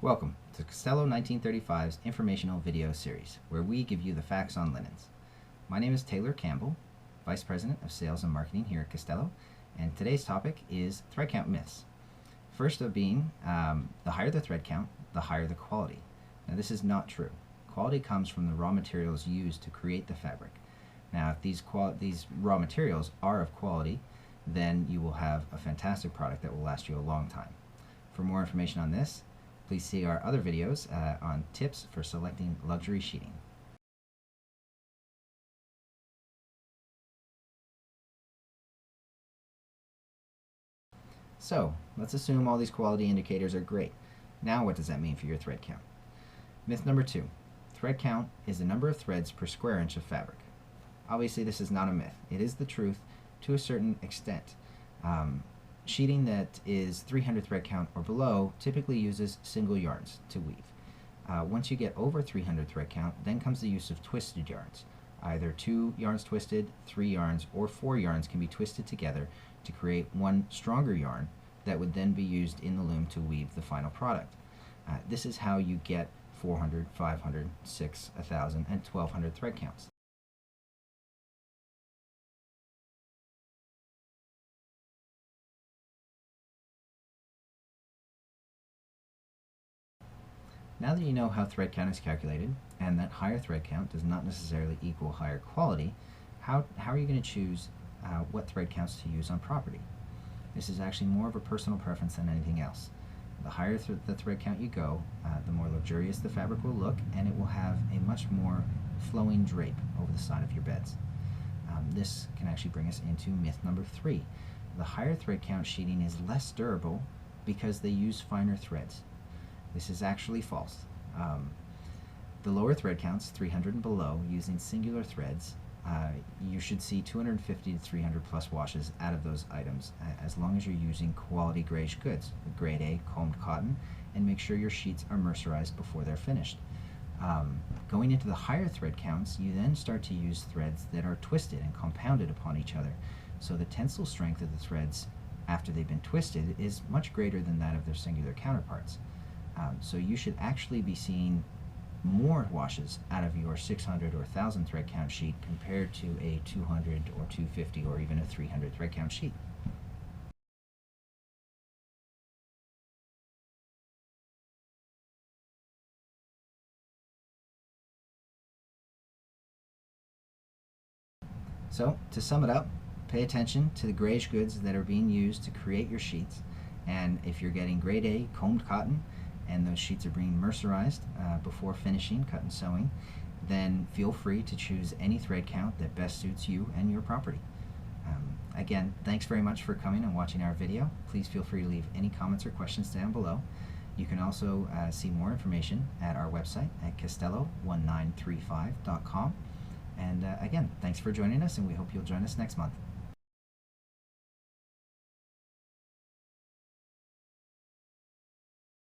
Welcome to CASTELLO 1935's informational video series, where we give you the facts on linens. My name is Taylor Campbell, Vice President of Sales and Marketing here at CASTELLO, and today's topic is thread count myths. First of being, the higher the thread count, the higher the quality. Now this is not true. Quality comes from the raw materials used to create the fabric. Now if these raw materials are of quality, then you will have a fantastic product that will last you a long time. For more information on this, please see our other videos on tips for selecting luxury sheeting. So, let's assume all these quality indicators are great. Now what does that mean for your thread count? Myth number 2. Thread count is the number of threads per square inch of fabric. Obviously this is not a myth. It is the truth to a certain extent. Sheeting that is 300 thread count or below typically uses single yarns to weave. Once you get over 300 thread count, then comes the use of twisted yarns. Either 2 yarns twisted, 3 yarns, or 4 yarns can be twisted together to create one stronger yarn that would then be used in the loom to weave the final product. This is how you get 400, 500, 6, 1,000, and 1,200 thread counts. Now that you know how thread count is calculated, and that higher thread count does not necessarily equal higher quality, how are you going to choose what thread counts to use on property? This is actually more of a personal preference than anything else. The higher the thread count you go, the more luxurious the fabric will look, and it will have a much more flowing drape over the side of your beds. This can actually bring us into myth number 3. The higher thread count sheeting is less durable because they use finer threads. This is actually false. The lower thread counts, 300 and below, using singular threads, you should see 250 to 300 plus washes out of those items, as long as you're using quality grayish goods, grade A combed cotton, and make sure your sheets are mercerized before they're finished. Going into the higher thread counts, you then start to use threads that are twisted and compounded upon each other, so the tensile strength of the threads after they've been twisted is much greater than that of their singular counterparts. So you should actually be seeing more washes out of your 600 or 1,000 thread count sheet compared to a 200 or 250 or even a 300 thread count sheet. So, to sum it up, pay attention to the grayish goods that are being used to create your sheets, and if you're getting grade A combed cotton, and those sheets are being mercerized before finishing, cut and sewing, then feel free to choose any thread count that best suits you and your property. Again, thanks very much for coming and watching our video. Please feel free to leave any comments or questions down below. You can also see more information at our website at castello1935.com. And again, thanks for joining us, and we hope you'll join us next month.